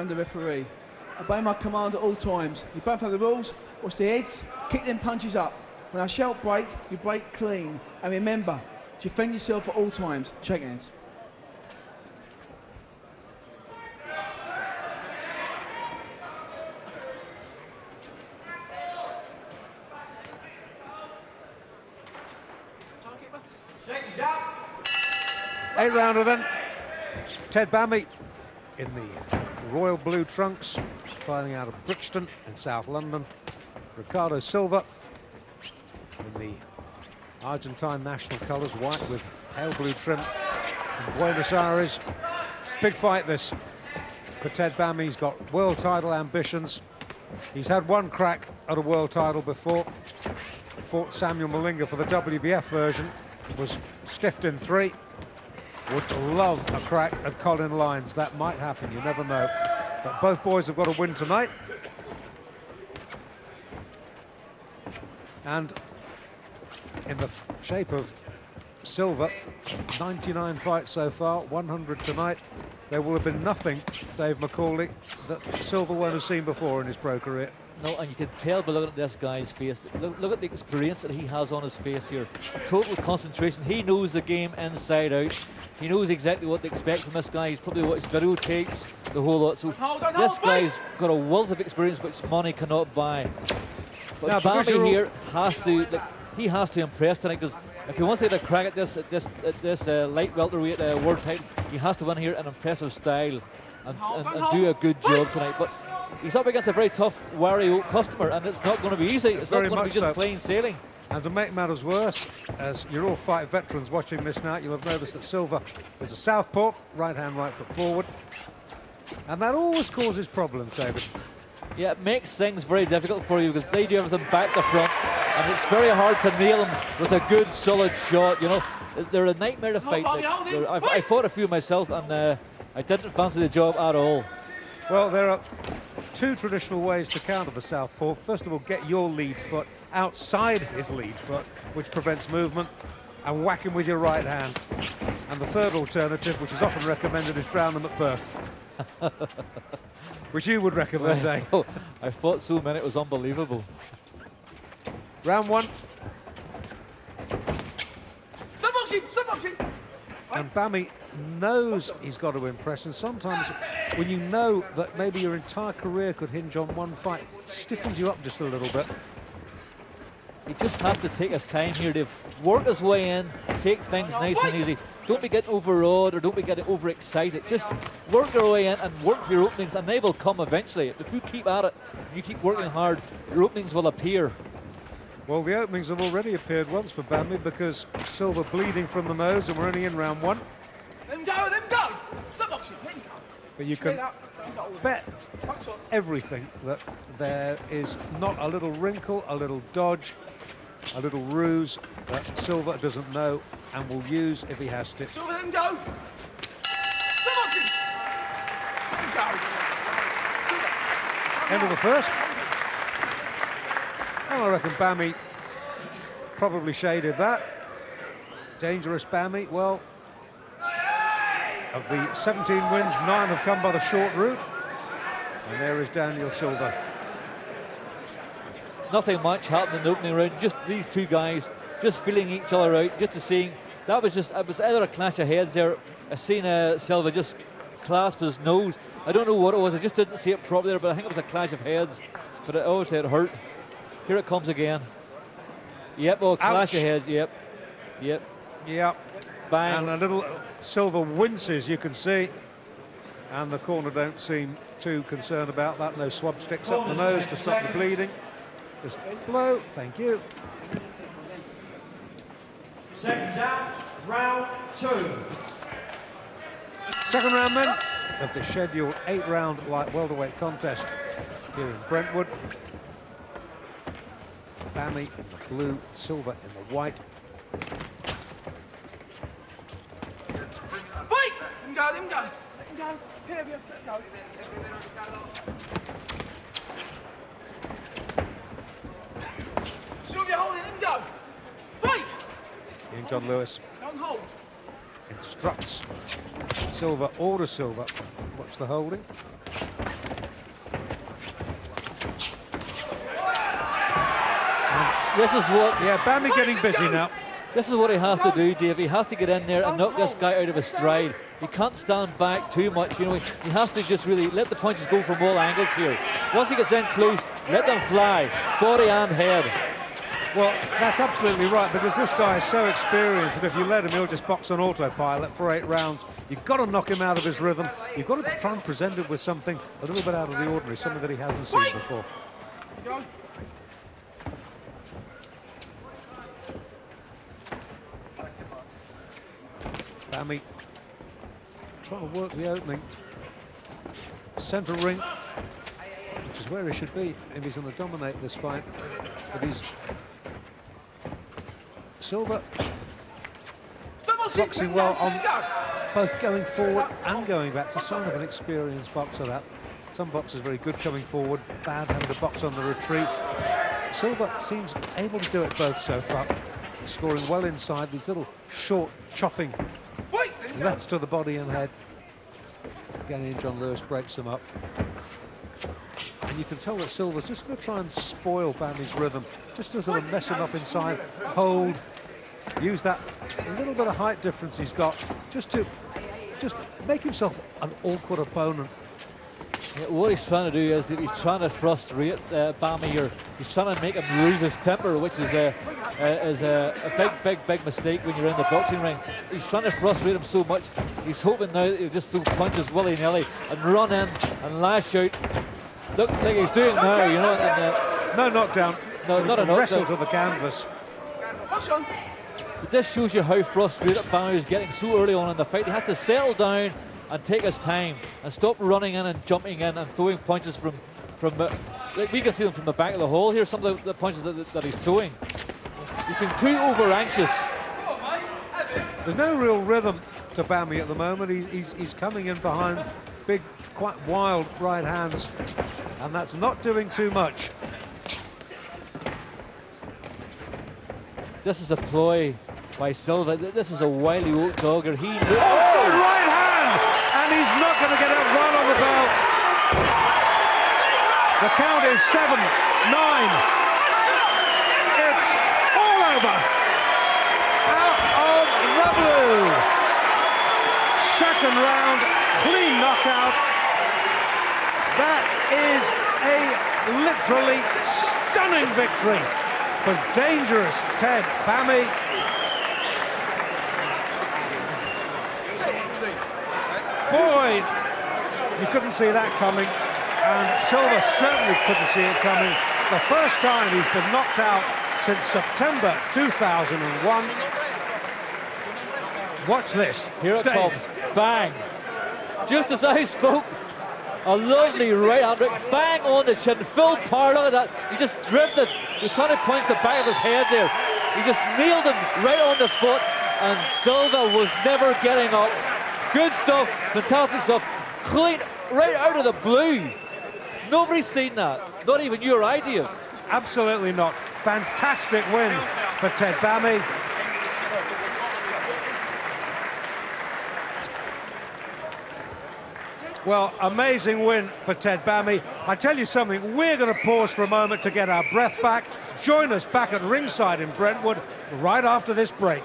I'm the referee. Obey my command at all times. You both know the rules. Watch the heads. Kick them punches up. When I shout break, you break clean. And remember, defend yourself at all times. Shake hands. Eight rounder then. Ted Bami in the royal blue trunks, fighting out of Brixton in South London. Ricardo Silva in the Argentine national colours, white with pale blue trim in Buenos Aires. Big fight this for Ted Bami. He's got world title ambitions. He's had one crack at a world title before. Fought Samuel Malinga for the WBF version, was stiffed in 3. Would love a crack at Colin Lyons. That might happen, you never know. But both boys have got to win tonight. And in the shape of Silva, 99 fights so far, 100 tonight. There will have been nothing, Dave McCauley, that Silva won't have seen before in his pro career. No, and you can tell by looking at this guy's face. Look at the experience that he has on his face here. Total concentration. He knows the game inside out. He knows exactly what to expect from this guy. He's probably watched videotapes, the whole lot. So this guy's got a wealth of experience which money cannot buy. But now, Bami here has to, he has to impress tonight, because if he wants to get a crack at this light welterweight world title, he has to win here in impressive style and do a good job tonight. But he's up against a very tough Wario customer, and it's not going to be easy. It's not going to be just plain sailing. And to make matters worse, as you're all fight veterans watching this now, you'll have noticed that Silva is a southpaw, right hand, right foot forward. And that always causes problems, David. Yeah, it makes things very difficult for you, because they do everything back to front, and it's very hard to nail them with a good, solid shot, you know. They're a nightmare to fight. I fought a few myself, and I didn't fancy the job at all. Well, there are 2 traditional ways to counter the southpaw. First of all, get your lead foot outside his lead foot, which prevents movement, and whack him with your right hand. And the third alternative, which is often recommended, is drown them at birth. Which you would recommend, Dave. Oh, I fought so many, it was unbelievable. Round 1. Stop boxing! Stop boxing! And Bami knows he's got to impress, and sometimes when you know that maybe your entire career could hinge on one fight, stiffens you up just a little bit. He just has to take his time here to work his way in, take things nice and easy. Don't be getting overawed or don't be getting overexcited. Just work your way in and work for your openings, and they will come eventually. If you keep at it, you keep working hard, your openings will appear. Well, the openings have already appeared once for Bami, because Silva bleeding from the nose, and we're only in round 1. Let him go, let him go! Stop boxing, let him go. But you can bet everything that there is not a little wrinkle, a little dodge, a little ruse that Silva doesn't know and will use if he has to. Silva, let him go! Stop boxing! Let him go! End of the first. And I reckon Bami probably shaded that. Dangerous Bami. Well, of the 17 wins, 9 have come by the short route. And there is Daniel Silva. Nothing much happened in the opening round, just these 2 guys just feeling each other out, just to seeing. That was just, it was either a clash of heads there. I seen Silva just clasp his nose. I don't know what it was, I just didn't see it properly there, but I think it was a clash of heads. But it obviously it hurt. Here it comes again. Yep, well, clash of heads, yep. Bang. And a little Silva winces, you can see. And the corner don't seem too concerned about that. No swab sticks up the nose to stop the bleeding. Just blow, thank you. Seconds out, round 2. Second round then of the scheduled 8-round light welterweight contest here in Brentwood. Bami in the blue, Silva in the white. Wait! Let him go, let him go. Let him go. Here, let him go. Silva, hold it, let him go. Wait! King John Lewis Don't hold. instructs Silva, orders Silva. Watch the holding. This is what. Yeah, Bami getting busy now. This is what he has to do, Dave. He has to get in there and knock this guy out of his stride. He can't stand back too much. You know, he has to just really let the punches go from all angles here. Once he gets in close, let them fly, body and head. Well, that's absolutely right, because this guy is so experienced that if you let him, he'll just box on autopilot for 8 rounds. You've got to knock him out of his rhythm. You've got to try and present him with something a little bit out of the ordinary, something that he hasn't seen before. Bami trying to work the opening. Centre ring, which is where he should be if he's going to dominate this fight. But he's Silva boxing well on both going forward and going back. It's a sign of an experienced boxer, that. Some boxers very good coming forward, bad having to box on the retreat. Silva seems able to do it both so far. He's scoring well inside, these little short chopping lefts to the body and head. Again, John Lewis breaks them up. And you can tell that Silva's just going to try and spoil Bami's rhythm, just to sort of mess him up inside, hold, use that little bit of height difference he's got, just to make himself an awkward opponent. Yeah, what he's trying to do is that he's trying to frustrate Bami here. He's trying to make him lose his temper, which is a big mistake when you're in the boxing ring. He's trying to frustrate him so much. He's hoping now that he'll just throw punches willy-nilly and run in and lash out. Look like he's doing now, you know. And, no knockdown. No, not a knockdown. Wrestle to the canvas. But this shows you how frustrated Bami is getting so early on in the fight. He has to settle down and take his time and stop running in and jumping in and throwing punches from like we can see them from the back of the hole here, some of the punches that he's throwing. He's been too over anxious. There's no real rhythm to Bami at the moment. He's coming in behind big, quite wild right hands, and that's not doing too much. This is a ploy by Silva. This is a wily old dogger. He good right hand, and he's not going to get a run on the bell. The count is 7-9. It's all over. Out of the blue. Second round, clean knockout. That is a literally stunning victory for dangerous Ted Bami. Boy, you couldn't see that coming, and Silva certainly couldn't see it coming. The first time he's been knocked out since September 2001. Watch this. Here it comes. Bang. Just as I spoke, a lovely right hand, bang on the chin, full power. Look at that. He just drifted. He was trying to punch the back of his head there. He just nailed him right on the spot, and Silva was never getting up. Good stuff, fantastic stuff. Clean, right out of the blue. Nobody's seen that. Not even your idea. Absolutely not. Fantastic win for Ted Bami. Well, amazing win for Ted Bami. I tell you something, we're going to pause for a moment to get our breath back. Join us back at ringside in Brentwood right after this break.